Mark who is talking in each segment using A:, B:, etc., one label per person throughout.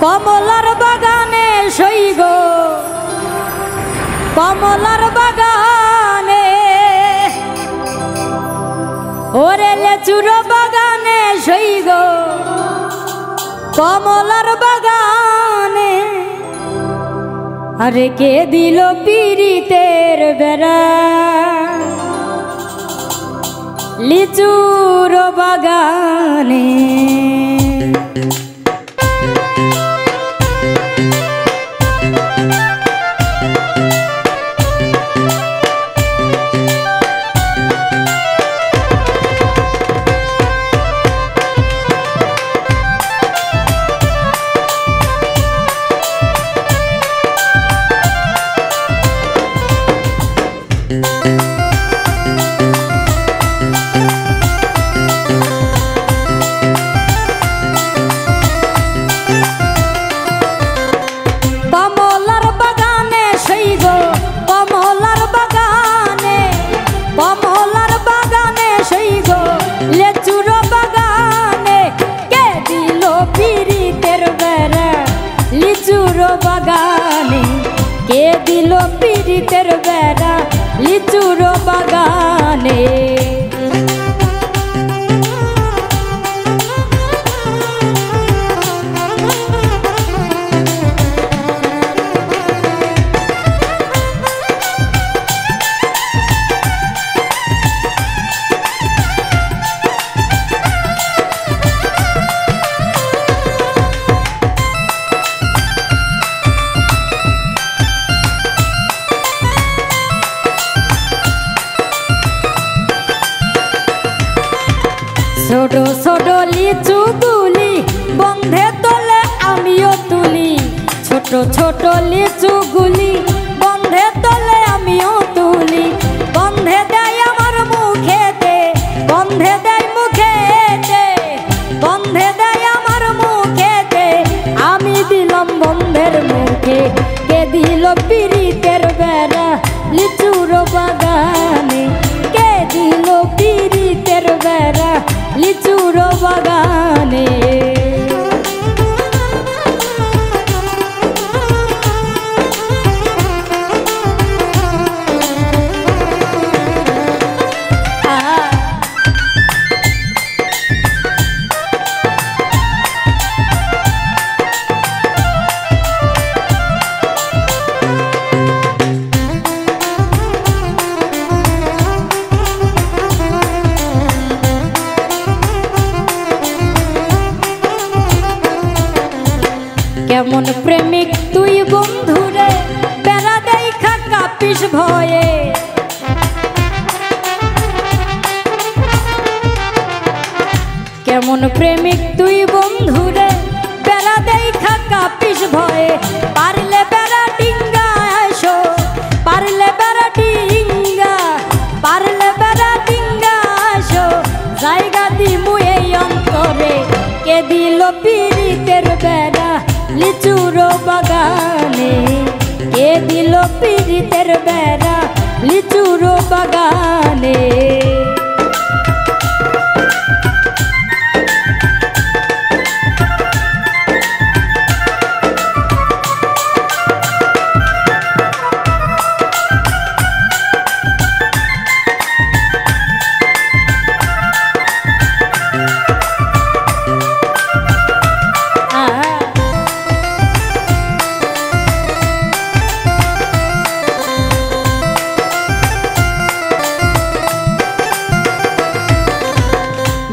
A: কমলার বাগানে সই গো কমলার বাগানে ওরে লেচুর বাগানে সই গো কমলার বাগানে আরে কে দিল পীড়িতের বেড়া লিচুর বাগানে বাগানে কে দিল পীড়িতের বেড়া লিচুর বাগানে ছোট ছোট লিচু গুলি বন্ধে তোলে আমিও তুলি ছোট ছোট লিচু গুলি বন্ধে তোলে আমিও তুলি বন্ধে দেয় আমার মুখেতে বন্ধে দেয় মুখেতে বন্ধে দেয় আমার মুখেতে আমি দিলাম বন্ধের মুখে কে দিল পীড়িতের বেড়া লিচুর বাগানে কে দিল পীড়িতের বেড়া লিচুর বাগানে কেমন প্রেমিক তুই বন্ধুরে বেড়া দেখা কাঁপিস ভয়ে কেমন প্রেমিক তুই বন্ধুরে বেড়া দেখা কাঁপিস ভয়ে পারলে বেড়া ডিঙ্গা আসো পারলে বেড়া ডিঙ্গা পারলে বেড়া ডিঙ্গা আসো জায়গা দিমু এই অন্তরে কে দিল পীড়িতের বেড়া লিচুর বাগানে কে দিল পীড়িতের বেড়া লিচুর বাগানে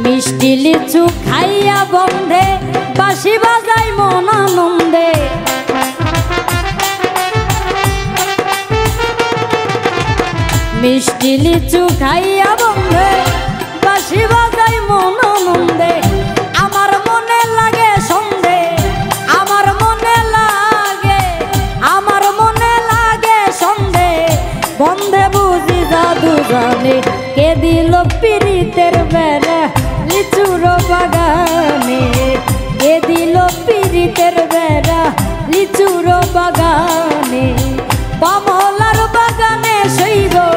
A: মিষ্টি লিচু খাইয়া বন্ধে বাঁশি বাজাই মন আনন্দে মিষ্টি লিচু খাইয়া বন্ধে বাঁশি বাজাই মন আনন্দে আমার মনে লাগে সন্ধে আমার মনে লাগে সন্ধে বন্ধে বুঝি জাদু জানে কে দিল পীড়িতের বেড়া লিচুর বাগানে কে দিল পীড়িতের বেড়া লিচুর বাগানে কমলার বাগানে সই গো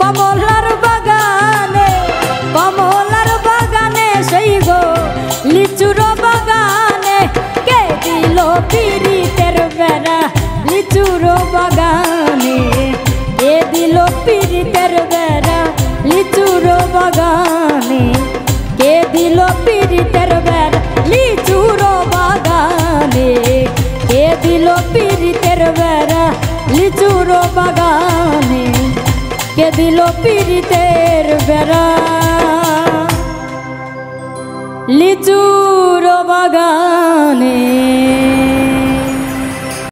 A: কমলার বাগানে সই গো লিচুর বাগানে কে দিল পীড়িতের বেড়া লিচুর বাগানে, কে দিল পীড়িতের বেড়া লিচুর বাগানে, কে দিল পীড়িতের বেড়া লিচুর বাগানে, কে দিল পীড়িতের বেড়া লিচুর বাগানে।